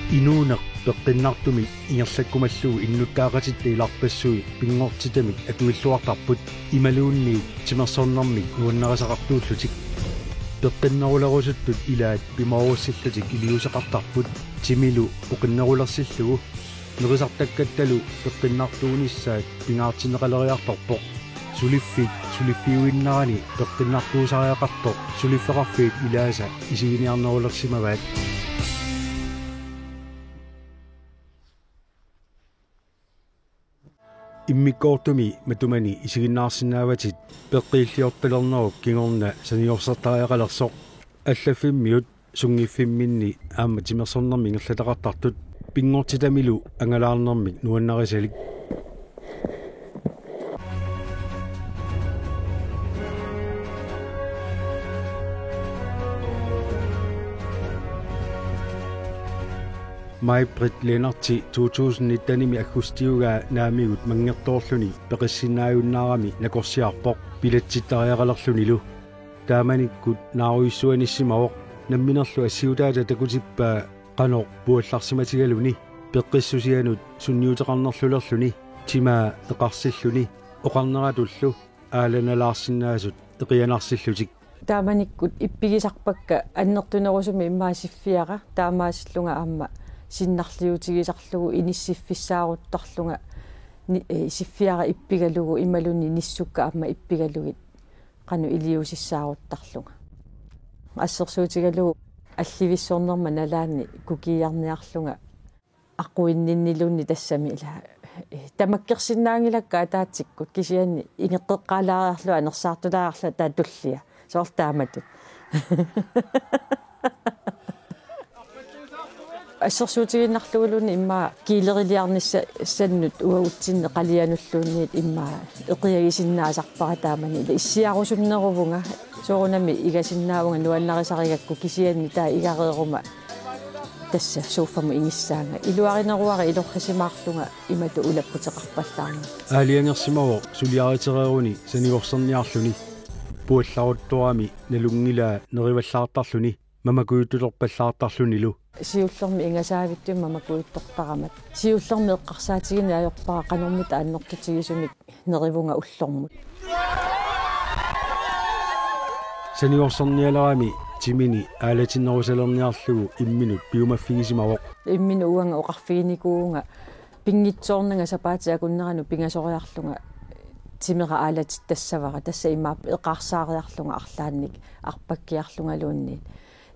Inuuneq peqqinnartumi ingerlakkumallugu innukkaaqatitti ilarpassui pinngortitamik atuilluartarput imaluunniit timersornarmik nuannarasaqartuullutik peqqinnarulerusuttut ilaat pimaruussillutik iliuseqartarput timilu uqinnerulersillugu nerisartakkattalu peqqinnartuunissaat pingaartineqaleriartorpoq suliffiuinnarani peqqinnartuusariaqartoq suliffeqarfiit ilaasa isiginiarnerulersimavaat Immikkoortumi matumani isiginnaarsinnaavatit peqqiilliorpalerneruk kingorna saniorsertariaqalersoq allafimmiut sungiffimminni aamma timersornermi ingerlataqartartut pinngortitamilu angalaarnermik nuannarisalik Mai-Britt Lennarti 2019 aggustiugaa naamigut mangertoorluni peqissinnaajunnaarami nakorsiarpoq pilatsittariaqalerlunilu taamanikkut naaruissuanissimaoq namminerlu assiutaata takutippaa qanoq puallarsimatigaluni peqqissusianut sunniuteqarnerlulerluni timaa eqarsilluni oqarneratullu aalanalaarsinnaasut eqianarsillutik taamanikkut ippigisarpakka annertunerusumi immaasiffiaqa taamaassillunga aamma sinnarliutigisarlugu inissiffissaaruttарлунга сиффиара иппигалугу ималуни ниссукка аама иппигалугит qanu iliusissaaruttарлунга ассерсуутигалугу алливиссуорнерма налаанни кукиарниарлунга аққуинниннилунни тассами ила тамаккерсиннаангилакка атаатсиккут кисианни ингеққеққалаариарлу анерсаартулаариарла таатуллия соортааматут ассерсуутигиннарлугулуни имма килерилиарнисса саннут уагутсинне қалиануллуунниит имма эқиагисиннаасарпара таамани ила иссиарусумнерувунга соорунами игасиннаавунга нуаннарисаригакку кисианни таа игареерума тасса сууффаму ингиссаанга илуаринеруара илоррисимаарлунга имату улаппутеқарпаллаарни аалиангерсимаво сулиаритереруни санигорсерниарлуни пуалларуттуарами налунгилаа нериваллаартарлуни мамакуйуттулерпаллаартарлунилу сиуллерми ингасаавиттуим мамакуйуттортарамат сиуллерми эққарсаатигини аёрпара канормит ааннортутигисумик неривунга уллормут санигорсерниалерами тимини аалатиннерусалерниарлугу имминут пиумаффигисимавоқ иммину уанга оқарфигиникуунга пингитсоорнага сапаатиакуннерану пингасориарлунга тимера аалатит тассавара тасса имаап эқарсаариарлунга арлаанник арпаккиарлунгалуунни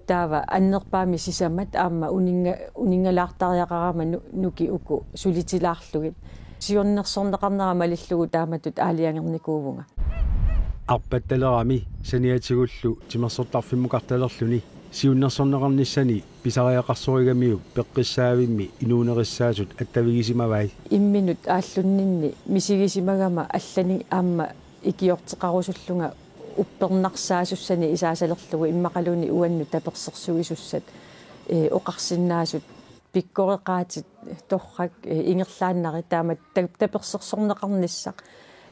таава аннерпаами сисамат аама унингалаартариақарама нуки уку сулитилаарлугит сионнерсорнеқарнерама лиллугу тааматут аалиангерникуувунга арпатталерами саниатигуллу тимерсортарфиммукарталерлуни сиуннерсорнеқарниссани писариақарсоригамиук пеққиссаавимми инуунериссаасут аттавигисимавай имминут ааллуннинни мисигисимагама аллани аама икиортеқарусуллунга уппернарсаасуссани исаасалерлугу иммақалуни уанну таперсерсугисуссат оқарсиннаасут пиккореқаатит торрак ингерлааннари таамат таперсерсорнеқарниссақ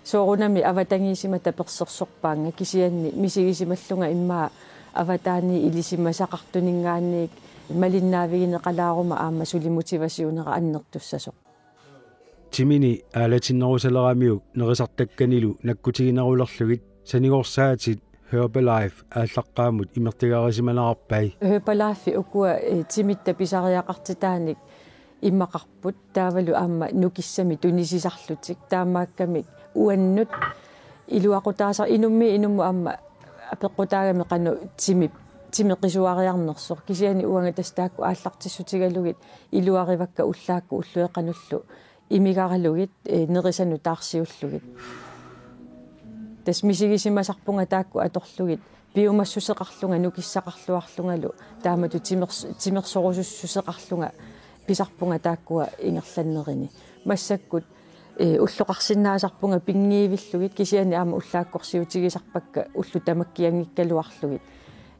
соорунами аватангисима таперсерсорпаанга кисианни мисигисималлунга иммаа аватаани илисимасақартунингаанниик малиннаавигинеқалаарума аама сулимотивасиунера аннертуссасоқ тимини аалатиннерусалерамиук нерисартакканилу наккутигинерулерлугит санигорсаатит Herbalife ааллаққаамут имертигарисималаарпай Herbalife укуа тимитта писариақартитааник иммақарпут таавалу аама нукиссами тунисисарлутик таамааккамик уаннут илуақутаасар инумму аама апеққутаагами қану тимеқисуариарнерсор кисиани уанга тастаакку ааллартиссутигалугит илуаривакка уллаакку уллуеқануллу имигаралугит нерисану таарсиуллугит тасмисигисимасарпунга таакку аторлугит биумассусеқарлунга нукиссақарлуарлунгалу таамату тимерсорусуссусеқарлунга писарпунга тааккуа ингерланнерини массаккут уллоқарсинаасарпунга пингиивиллугит кисиани аама уллааккорсиутигисарпакка уллу тамаккиангиккалуарлугит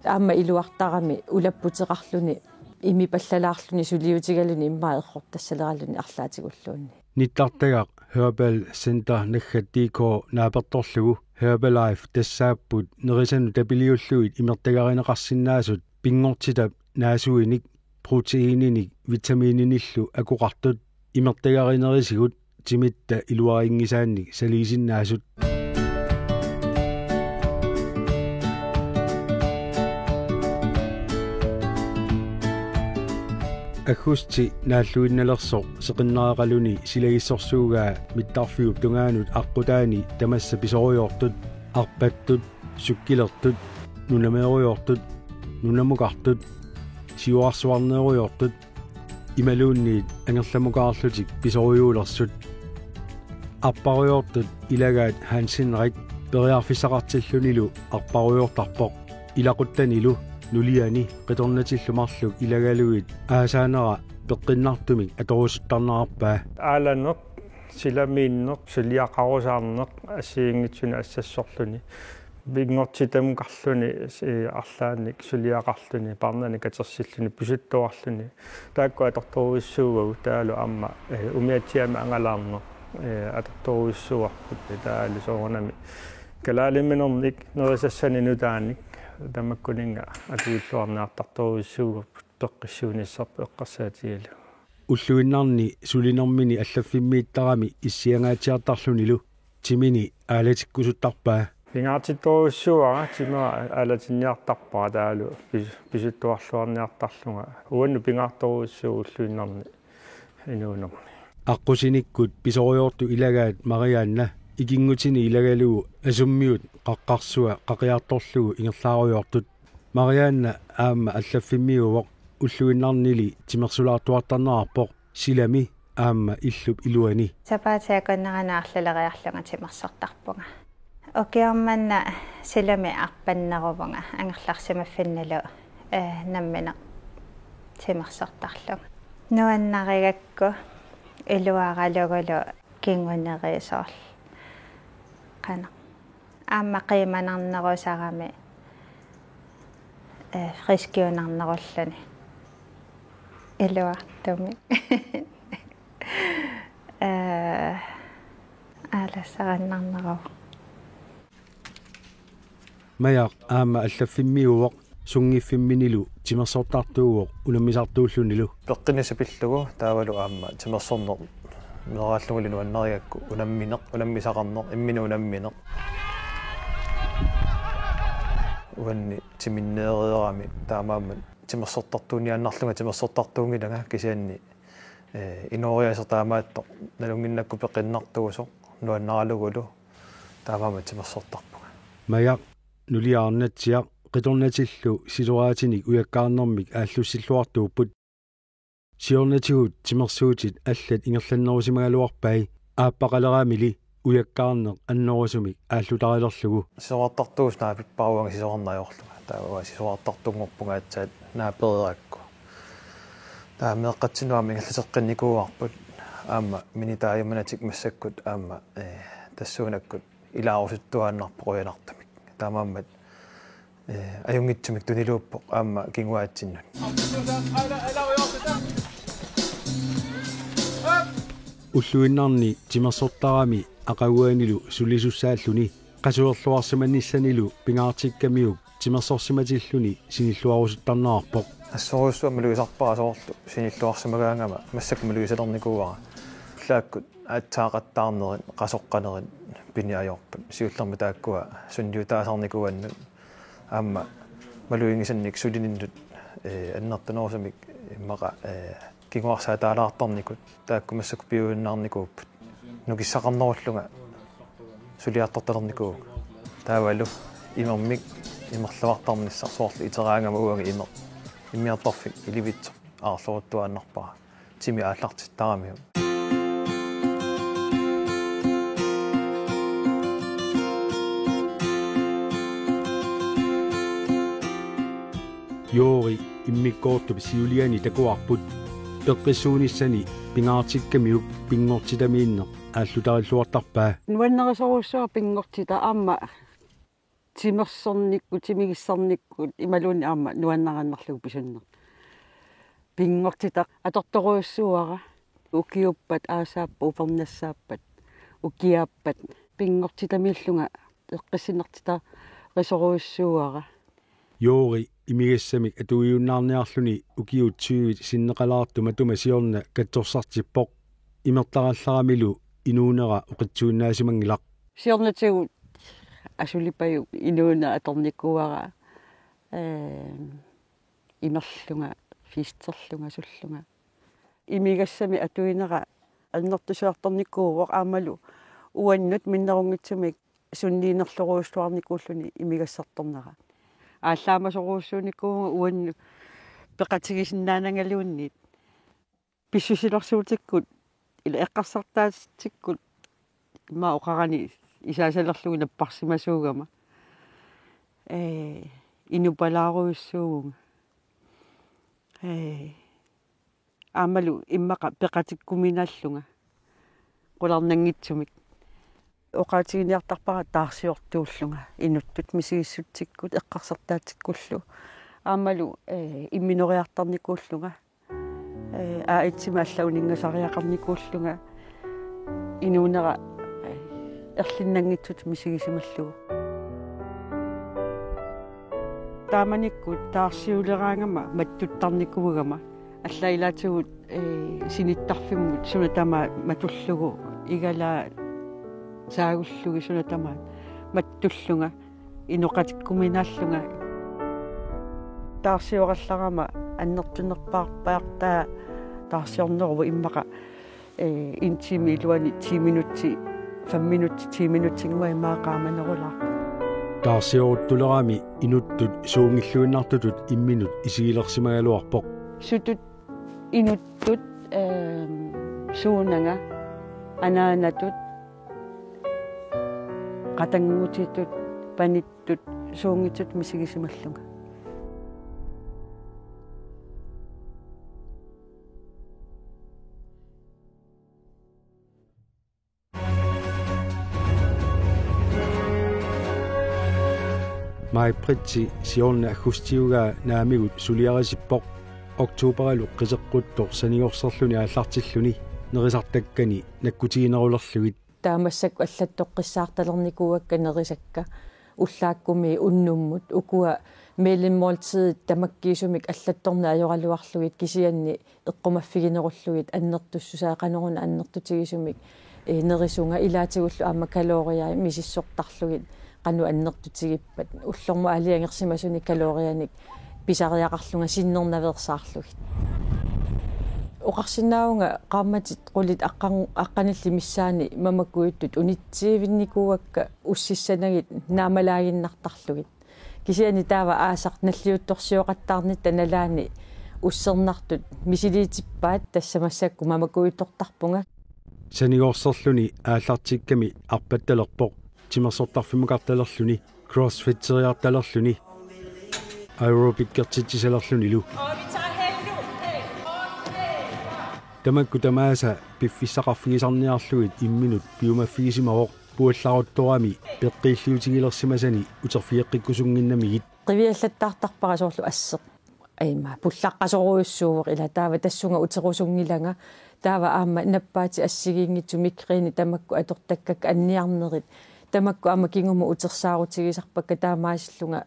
аама илуартарами улаппутеқарлуни ими паллалаарлуни сулиутигалуни иммаа эрхортассалералуни арлаатигуллуунни ниттартагақ Herbal Center наггаттиико нааперторлугу Herbalife тассааппут нерисану тапилиуллуит имертагаринеқарсинаасут пингортитап наасуиник proteiininik vitamiininillu akuqartut imertagarinerisigут timitta iluaringisaannik saliisinnaasut аггусти нааллуинналерсоқ сеқиннеқалуни силагиссорсуугаа миттарфиуп тунгаанут аққутаани тамасса писориортут арпаттут суккилертут нунамеориортут нунамукартут сиуарсуарнеориортут ималуунниит ангерламукаарлутик писориуулерсут арпариортут илагаат хансинрик периарфиссақартиллунилу арпариортарпоқ илақуттанилу нулиани қиторнатиллумарлук илагалуит аасаанера пеққиннартумик аторусуттарнаарпаа ааланеқ силамииннеқ силиақарусаарнеқ ассиингитсуна ассассорлуни бингортитамукарлуни арлааник сулиақарлуни парнани катерсиллуни пусуттуарлуни таакку аторторуиссуугу таалу амма умиатсиама ангалаарнеқ аторторуиссуарпут таалу соорнами калаалиминерник нерисассани нутааник тамаккунинга атуиллуарнаартарторуиссуугу пеққиссуунissarpu эққарсаатигалу уллуиннарни сулинэрмини аллаффиммииттарами иссиангаатиартарлунилу тимини аалатиккусуттарпаа пингаатитторуиссуара тимера аалатинниартарпаа таалу писуттуарлуарниартарлунга уанну пингаарторуиссуу уллуиннарни инуунерни аққусиниккут писориорту илагаат мариаанна икингутини илагалугу асуммиут қаққарсуа қақиарторлугу ингерлааруйортут мариаанна аама аллаффиммиувоқ уллуиннарнили тимерсулаартуартарнаарпоқ силами аама иллуп илуани сапаатиаконнеранаарлалериарлунга тимерсертарпунга окиарманна силами арпаннерувнга ангерларсимаффинналу наммина тимерсертарлунга нуаннаригакку илуаралугулу кингунерисоорл qana аама qimанарнерусарами фрискиунарнеруllani илуартуми алассараннарнеру маяқ аама аллаффиммиувоқ сунгиффимминилу тимерсортартууоқ унаммисартууллунилу пеққинисапиллугу таавалу аама тимерсорнер нераллугулину аннариакку унамминеқ унаммисақарнеқ иммину унамминеқ уанни тиминнеериерами таамааммат тимерсортартуунианнарлунга тимерсортартуунгилага кисианни инориасер таамаатто налунгиннакку пеққиннартугусо нуаннаралугулу таамааммат тимерсортарпуга маяқ нулиаарнатсиақ қиторнатиллу силуаатиник уяккаарнэрмик ааллуссиллуартууппут сиорнатигут тимерсуутит аллат ингерланнерусимагалуарпай ааппақалераамили уяккаарнеқ аннерусумик ааллутарилерлугу сисуартартуус наа пиппаруанга сисуарнаажорлуга таава сисуартартунгорпунга атсаат наапереракку таа меэққатсинуами ингерласеққинникууарпут аама минитаайманатик массаккут аама тассуунаккут илаарусуттуааннарпоруянартамик таамааммат аюнгитсумик тунилууппоқ аама кингуаатсиннут уллуиннарни тимерсортарами ақагуанилу сулисуссааллуни қасуерлуарсиманнissанилу пингаартиккамиук тимерсорсиматиллуни синиллуарусуттарнаарпоқ ассоруссуама луисарпара соорлу синиллуарсимагаангама массакку луисалерникууара лааккут аатсаақаттаарнерит қасоққанерит пиниаёрпут сиуллерми тааккуа сунниутаасарникуаннут аама малуингисанник сулининнут аннертанерусамик имақа кигуарсаатаалаартарникут таакку массакку пиуиннаарникууппут нукиссақарнеруллунга сулиарторталерникуу таавалу имермик имерлавартарниссар соорлу итераангама уанга иммиартарфик иливитсо аарлуруттуааннарпара тими ааллартиттарамиу yoori immikkoortup siuliani takuarput peqqissuunissani pingaartikkamiuk pingortitamiinneq ааллутариллуартарпаа нуаннерисоруссуа пингортита аама тимерсорникку тимигиссарниккут ималуни аама нуаннараннарлугу писуннер пингортита аторторуйуссуара укиуппат аасааппа упернассааппат укиааппат пингортитамииллунга эққиссиннартита рисоруйуссуара yoori имигассамик атуиуннаарниарлүни укиутсуивит синнеқалаартума тумасиорна катторсартиппоқ имертаралларамилу инуунера оқитсууннаасимангилақ сиорнатигу асулипаю инууна аторникуара имерлунга фистерлунга суллунга имигассами атуинера аннертусуарторникууоқ аамалу уаннут миннерунгитсумик сунниинерлоруустуарникууллуни имигассарторнера ааллаамасоруussууникуунга уанну пеқатигисиннаанангалуунниит писсусилэрсуутиккут ила эққарсартаатиккут ма оқарани исаасалерлугу наппарсимасуугама инупалааруйуссуугунга аамалу иммақа пеқатиккуминааллунга қуларнангитсумик оқаатигиниартарпара таарсиортууллунга инуттут мисигиссутсиккут эққарсартаатиккуллу аамалу имминориартарникууллунга аитсима аллаунингасариақарникууллунга инуунера ерлиннангитсут мисигисималлугу тааманиккут таарсиулераангама маттуттарникуугама аллаилаатигут синиттарфиммут сунатама матуллугу игалаа саагуллуги сунатама маттуллунга иноқатиккуминааллунга таарсиоралларама аннертунерпаарпаартаа таарсиорнерува иммақа интими илуани 10 минутти 5 минутти 10 минуттингуа имаақааманерулаа таарсиоруттулерами инуттут суунгиллуиннартутут имминут исигилерсимагалуарпоқ сутут инуттут суунага анаанатут qatangutitut panittut suungitut misigisimalluga mai pritsi siorna akhustiuga naamigut suliarisippoq oktuuperilu qiseqquttor saniorserluni aallartilluni nerisartakkani nakkutiginerulerlugit таамассак аллаттоққиссаарталерникууакка нерисакка уллааккуми уннуммут укуа мелиммолтид тамаккиисумик аллатторна ажоралуарлугит кисианни эққумаффигинеруллугит аннертуссусаақанеруна аннертутигисумик нерисунга илаатигуллу аама калориа мисиссортарлугит qanu annertutigippat ullormu aliangersimasuni kalorianik pisariaqarlunga sinnernaversaarlugit oqarsinnaunga qaammatit qulit aqqanilli missaani mamakkuittut unitsiivinnikuuakka ussissanagit naamalaaginnartarlugit kisiani taava aasaq nalliuttorsiuqattaarnit tanalaani ussernartut misiliitippaat tassamassakku mamakkuittortarpunga sanigorserluni aallartikkami arpattalerpoq timersortarfimukartalerluni crossfit-seriartalerluni aerobic-kertitsisalerluni lu tamakku tamaasa piffissaqarfigisarniarlugit imminut piumaffigisimavoq puallaruttorami peqqiilliutigilersimasani uterfieqqikkusunginnamigit qiviallattaartarpara soorlu asseq aima pullaqqasoruussuuq ila taava tassunga uterusungilanga taava aamma nappaati assigiingitsu mikriini tamakku atortakkak anniarnerit tamakku aamma kingumu utersaarutigisarpakka taamaasillunga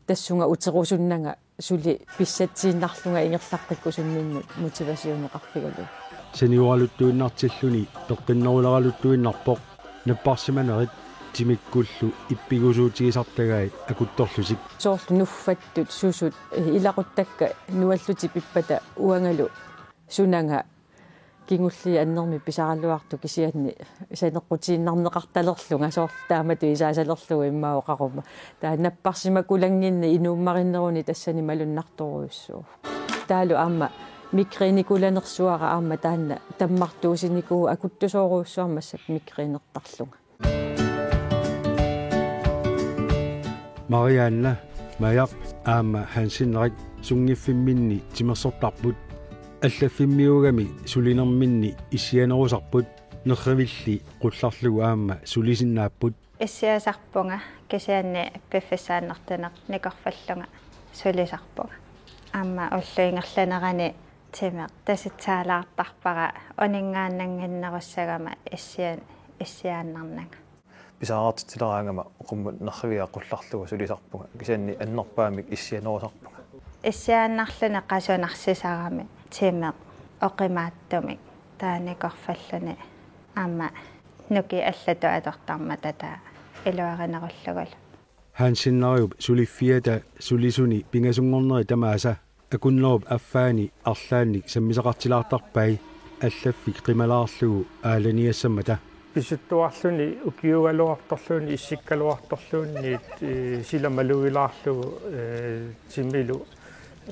tassunga uterusunnanga suli pissatsiinnarlunga ingerlaqqikkusunninnut motivasiuneqarfigalu saniualuttuinnartilluni peqqinneruleralutuinnarpoq napparsimanerit timikkullu ippigusuutigisartagai akuttorlusik soorlu nuffattut susut ilaquttakka nualluti pippata uangalu sunanga kingulli annermi pisaralluartu kisianni saneqqutiinnarneqartalerlunga soorlu taamatu isaasalerlugu immaoqaruma taa napparsimakulanginni inuummarinneruni tassani malunnartoruussuu taalu aamma mikriinikulanersuara aamma taanna tammartuusinikuu akuttusooruussuarmassak mikriinertarlunga Marianna majaq aamma hansinnerik sungiffimminni timersortarput аллаффиммиугами сулинерминни иссианерусарпут нерривилли qullarlugu аама сулисиннааппут иссиасарпунга кисианни пиффисааннартанеқ никорфаллунга сулисарпунга аама уллуингерланерани тимеқ таситсаалаартарпара онингааннангиннеруссагама иссиааннарнага писаартитилераангама оқуммут нерривиа qullarlugu сулисарпунга кисианни аннерпаамик иссианерусарпунга иссиааннарлуне qasuunarсисарами тимеq оқимааттумик тааникорфаллуни аама нуки аллату алертарма татаа илуаринеруллугул хансиннариуп сулиффиата сулисуни пингасунгорнери тамааса акуннеруп аффаани арлаанник саммисақартилаартарпай аллаффик қималаарлугу ааланиассамата писуттуарлуни укиугалуарторлуни иссиккалуарторлуунни силамалуилаарлугу тимилу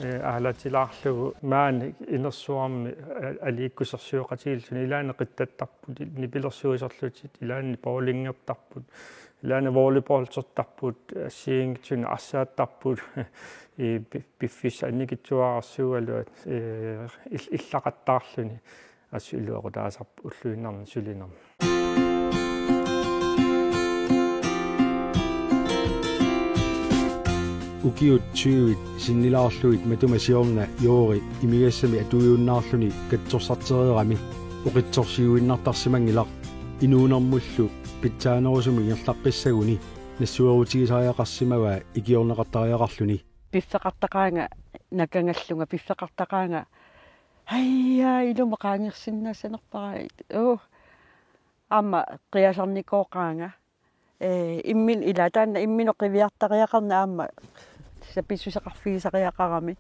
аалатилаарлугу маани инерсуарми алииккусерсуоқатигилсуни илаани қиттаттарпут нипилерсуисерлутит илаани боулингертарпут илаани волейболтертарпут ассиингтуни арсааттарпут пиффис анникитсуаарсугалуат иллақаттаарлуни ассуилуақутаасарпу уллуиннарни сулинарни укиут чуит синнилаарлуит матумасиорна юори имигассами атуйууннаарлуни катсорсартерерами оқитсорсиуиннартарсимангилақ инуунэрмуллу питсаанерусуми иерлаққиссагуни нассуерутигисариақарсимава икиорнеқартариақарлуни пиффеқартақаанга накангаллунга пиффеқартақаанга хайя илумақаангерсиннаассанерпара аама қиасарникооқаанга иммин илатаанна имминоқивиартариақарна аама саписсусеқарфигисариақарами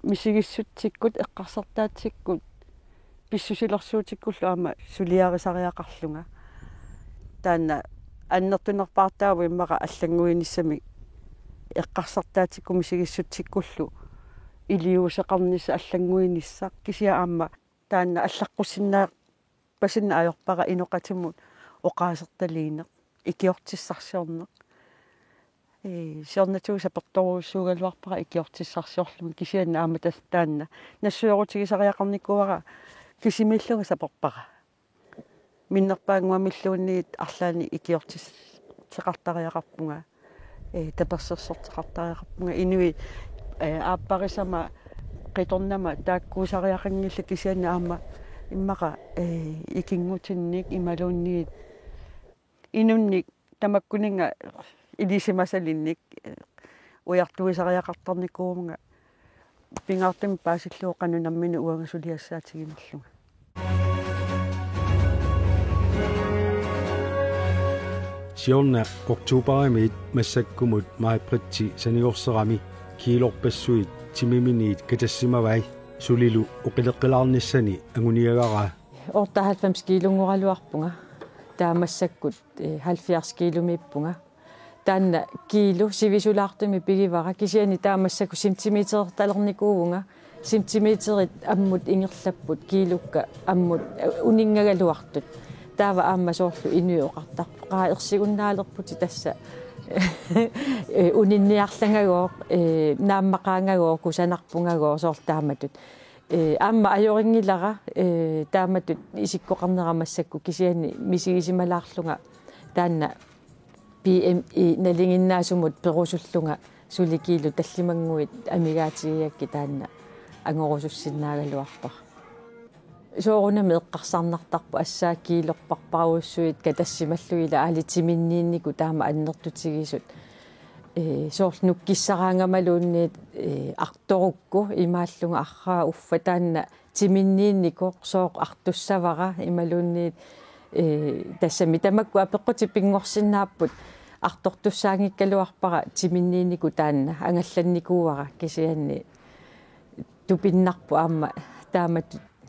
мисигиссутсиккут эққарсертаатсиккут писсусилерсуутиккуллу аама сулиарисариақарлунга таанна аннертунерпаартааву иммаqa аллангуиниссами эққарсертаатикку мисигиссутсиккуллу илиусеқарнисса аллангуиниссақ кисиа аама таанна аллаққуссиннаа пасинна аёрпара иноқатимут оқаасерталиинеқ икиортиссарсиорнеқ сиорнатуг саперторуссуугалуарпара икиортиссарсиорлуми кисианна аама таанна нассуерутигисариақарникуара кисимиллунга саперпара миннерпаангуамиллуунниит арлаани икиортиссеқартариақарпунга таперсерсортеқартариақарпунга инуи ааппарисама қиторнама тааккуусариақангилла кисианна аама иммаqa икингутинник ималуунниит инунник тамаккунинга илисимасалинник уяртуисариақартарникуумга пингаартим паасиллуоқанунаммину уангасулиассаатигимерлунга сиорна октубаримит массаккумут маапритси саниорсерами киилорпассуит тимиминиит катассимавай сулилу оқилеққилаарниссани агуниагара орта 90 килунгоралуарпунга таамассаккут 70 килумиппунга таанна килу сивисулаартуми пигивара кисиани таамассаку сантиметр талерникуувнга сантиметрит аммут ингерлаппут килукка аммут унингагалуартут таава аама соорлу инуиоқартарпу қаа ерсигуннаалерпути тасса унинниарлангагоо нааммақаангагоо кусанарпунгагоо соорлтааматут аама ажорингилара тааматут исиккоқарнерамассакку кисиани мисигисималаарлунга таанна PME налингиннаасумут перусуллунга суликилу таллимангуит амигаатигиакки таанна ангорусуссиннаагалуарпар соорунами эққарсарнартарпу ассааккиилерпарпаруссуит катассималлуила аалитиминнииннику таама аннертутигисут соорлу нуккиссараангамалуунниит арторукку имааллунга арраа уффа таанна тиминнииннико сооқ артуссавара ималуунниит тассами тамакку апеққути пингорсиннааппут артортуссаангиккалуарпара тиминнииннику таанна ангалланникууара кисианни тупиннарпу аама таамат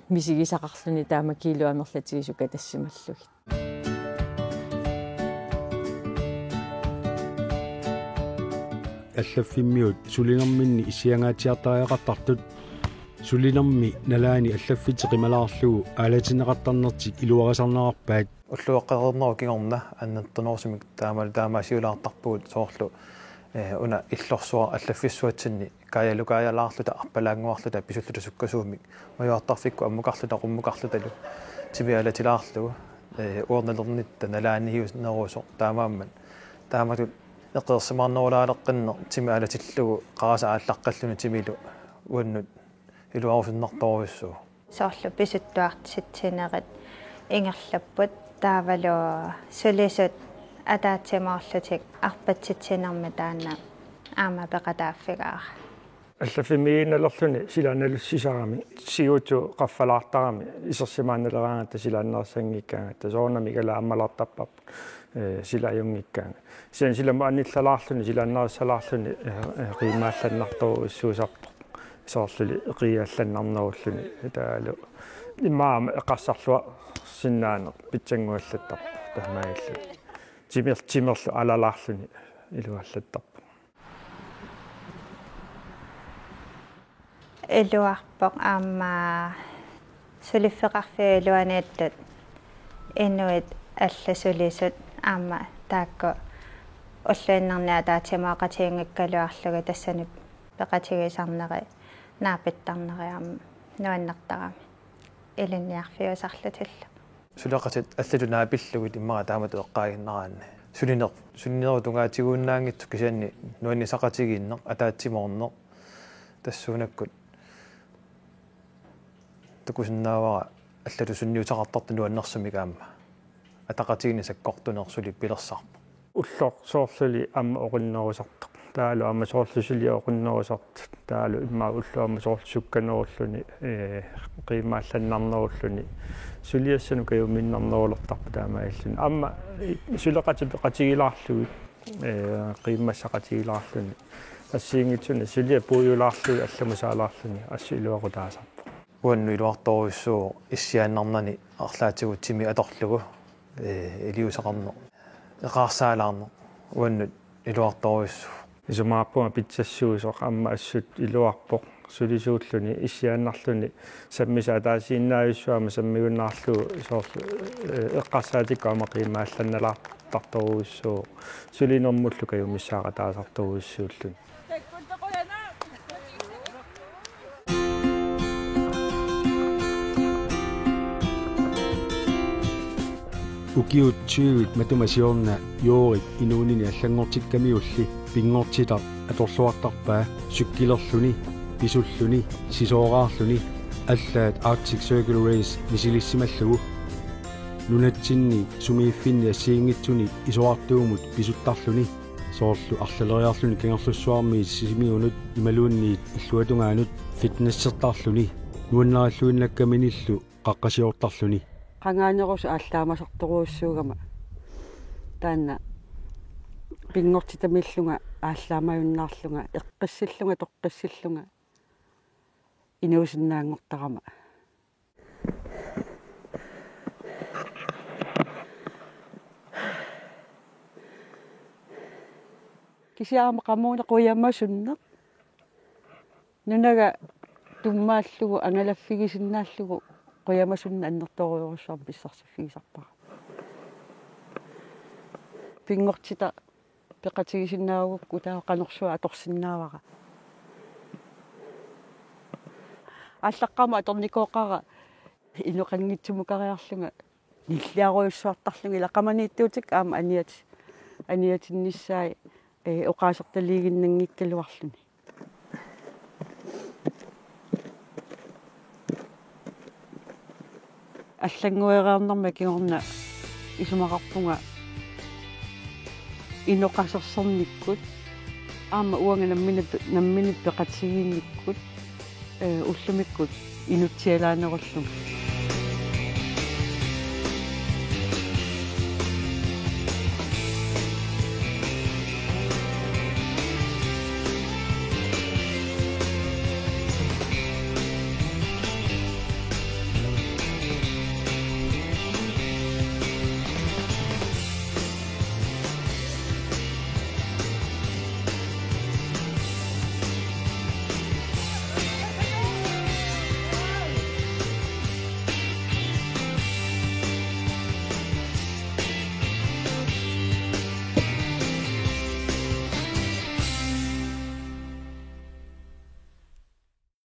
мисигисақарлуни таама килуамерлатигису катассималлугит аллаффиммиут сулинерминни исиангаатиартариақартартут сулинерми налаани аллаффитеқималаарлугу аалатинеқартарнертик илуарисарнаарпаат уллуаққернеру кигорна аннертунерусимик таамаасиулаартарпугут соорлу уна иллорсуа аллаффиссуатсинни каялукаялаарлута арпалаангуарлута писуллута суккасуумик маюартарфикку аммукарлута qummuqarlutalu тимиалатилаарлугу уорналернитта налааниhius нерусо таамаамман тааматут эққерсимаарнерулаалеққиннер тимиалатиллугу қараса ааллаққаллуни тимилу уаннут илуарусиннарторуссуу соорлу писуттуартситсинерит ингерлаппут таавалу сулисут атаатсимаарлутик арпатситсинерми таанна аама пеқатааффигаа аллафимиинналерлүни силааналуссисарами сиуту qaffalaartarami исерсимаанналераангата силааннерсангиккаангата соорнами кала аммалартаппап силаюнгиккаанга силама анниллалаарлүни силааннериссалаарлүни қимаалланнартору иссуусарпо соорлули эқиалланнарнеруллүни таалу имаама эқассарлуа синнаане питсангуаллаттарпо тамаиллу тимерлу алалаарлүни илуаллаттарпо элуарпоқ аама сулиффеқарфиулуанааттут инуит алласулисут аама таакко уллуиннерниа таатимаақатиингаккалуарлуга тассанут пеқатигисарнери наапиттарнериарма нуаннертарами илинниарфиусарлутилла сулеқатит аллатунаапиллугит иммара таамату эққаагиннараанна сулинеру тунгаатигууннаангитсу кисианни нуаннисақатигииннеқ атаатсимоорнеқ тассуунаккут такусиннаавара аллату сунниутақартарту нуаннерсумикаама атақатигини саккортунерсули пилерсарпа уллор соорлули амма оқиннерусартоқ таалу амма соорлусули оқиннерусарт таалу имма уллуамма соорлсукканеруллуни қимаалланнарнеруллуни сулиассану каюминнарнерулертарпу таамаиллуни амма сулеқати пеқатигилаарлугит қиммассақатигилаарлуни ассиингитсуни сулиа пуйулаарлуги алламусаалаарлуни ассилуақутаасарпу уанну илуарторуссуу иссиааннарнани арлаатигутсими аторлугу илиусақарне эқарсаалаарне уанну илуарторуссуу исумааппума питсассуусоқ амма ассут илуарпоқ сулисууллуни иссиааннарлуни саммисаа таасииннааюссуама саммигуннаарлугу соорлу эққарсаатиккуама қимаалланналаартарторуссуу сулинэрмуллу каюмиссааqa таасарторуссууллуни укиутсуивит матумасиорна юорик инуунини аллангортиккамиулли пингортитар аторлуартарпаа суккилерлүни писуллүни сисоогаарлүни аллаат Arctic Circle Race мисилиссималлугу нунатсинни сумииффинни ассиингитсуни исоартуумут писуттарлүни соорлу арлалериарлүни кангерлуссуарми сисимиунут ималуунниит иллуатунгаанут фитнессертарлүни нуаннараллуиннаккаминиллу қаққасиортарлүни qangaanерус ааллаамасарторуussуугама таанна пингортитамиллунга ааллаамаюннаарлунга эққиссиллунга тоққиссиллунга инуусиннаангортарама кисиаама qamуuna quyamassunneq нунага туммааллугу ангалаффигисиннааллугу quyamassunna аннерторуйоруссаар писсарсиффигисарпара пингортита пеқатигисиннаагукку таа канерсуа аторсиннаавара аллаққама аторникооқара инуқангитсумукариарлунга ниллиаруйуссуартарлунга илаққаманииттуутик аама аниатинниссаи оқаасерталигиннангиккалуарлуни аллангуераарнарма кигорна исумақарпунга иноқасерсерниккут аама уанга намминит пеқатсигиинниккут уллумиккут инутсиалаанеруллунга